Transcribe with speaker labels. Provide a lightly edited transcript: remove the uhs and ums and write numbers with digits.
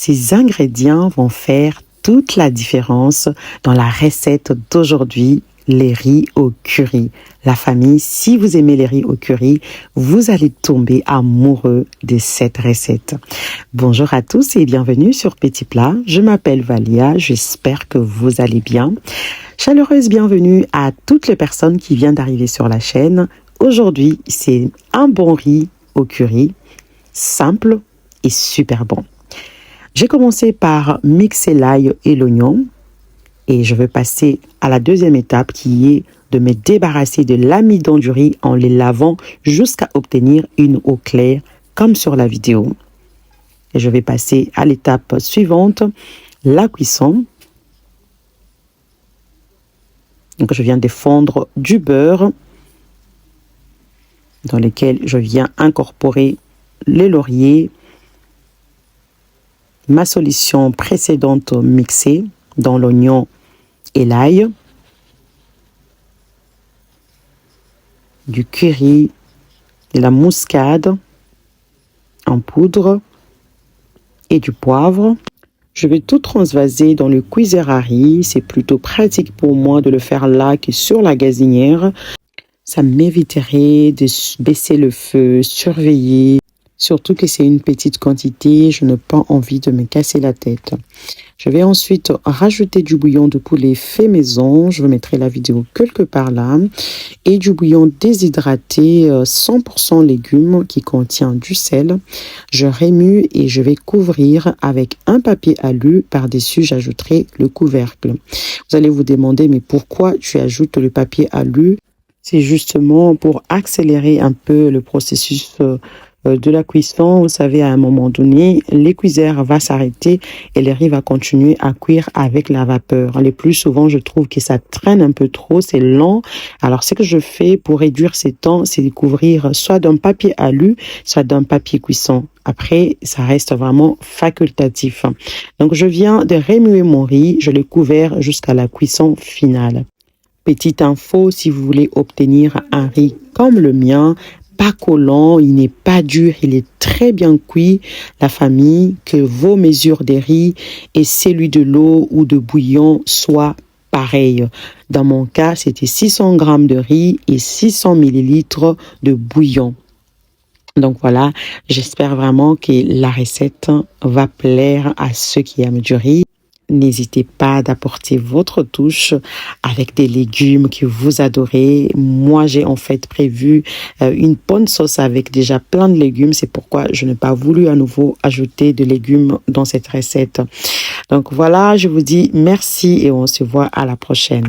Speaker 1: Ces ingrédients vont faire toute la différence dans la recette d'aujourd'hui, les riz au curry. La famille, si vous aimez les riz au curry, vous allez tomber amoureux de cette recette. Bonjour à tous et bienvenue sur Petit Plat. Je m'appelle Valia, j'espère que vous allez bien. Chaleureuse bienvenue à toutes les personnes qui viennent d'arriver sur la chaîne. Aujourd'hui, c'est un bon riz au curry, simple et super bon. J'ai commencé par mixer l'ail et l'oignon et je vais passer à la deuxième étape qui est de me débarrasser de l'amidon du riz en les lavant jusqu'à obtenir une eau claire comme sur la vidéo. Et je vais passer à l'étape suivante, la cuisson. Donc je viens de fondre du beurre dans lequel je viens incorporer les lauriers, ma solution précédente mixée dans l'oignon et l'ail, du curry, de la muscade en poudre et du poivre. Je vais tout transvaser dans le cuiseur à riz. C'est plutôt pratique pour moi de le faire là que sur la gazinière. Ça m'éviterait de baisser le feu, surveiller. Surtout que c'est une petite quantité, je n'ai pas envie de me casser la tête. Je vais ensuite rajouter du bouillon de poulet fait maison. Je vous mettrai la vidéo quelque part là. Et du bouillon déshydraté 100% légumes qui contient du sel. Je remue et je vais couvrir avec un papier alu. Par-dessus, j'ajouterai le couvercle. Vous allez vous demander, mais pourquoi tu ajoutes le papier alu? C'est justement pour accélérer un peu le processus de la cuisson. Vous savez, à un moment donné, les cuiseurs vont s'arrêter et le riz va continuer à cuire avec la vapeur. Le plus souvent, je trouve que ça traîne un peu trop, c'est lent. Alors, ce que je fais pour réduire ces temps, c'est de couvrir soit d'un papier alu, soit d'un papier cuisson. Après, ça reste vraiment facultatif. Donc, je viens de remuer mon riz, je l'ai couvert jusqu'à la cuisson finale. Petite info, si vous voulez obtenir un riz comme le mien, pas collant, il n'est pas dur, il est très bien cuit, la famille, que vos mesures de riz et celui de l'eau ou de bouillon soient pareils. Dans mon cas, c'était 600 g de riz et 600 ml de bouillon. Donc voilà, j'espère vraiment que la recette va plaire à ceux qui aiment du riz. N'hésitez pas d'apporter votre touche avec des légumes que vous adorez. Moi, j'ai en fait prévu une bonne sauce avec déjà plein de légumes. C'est pourquoi je n'ai pas voulu à nouveau ajouter de légumes dans cette recette. Donc voilà, je vous dis merci et on se voit à la prochaine.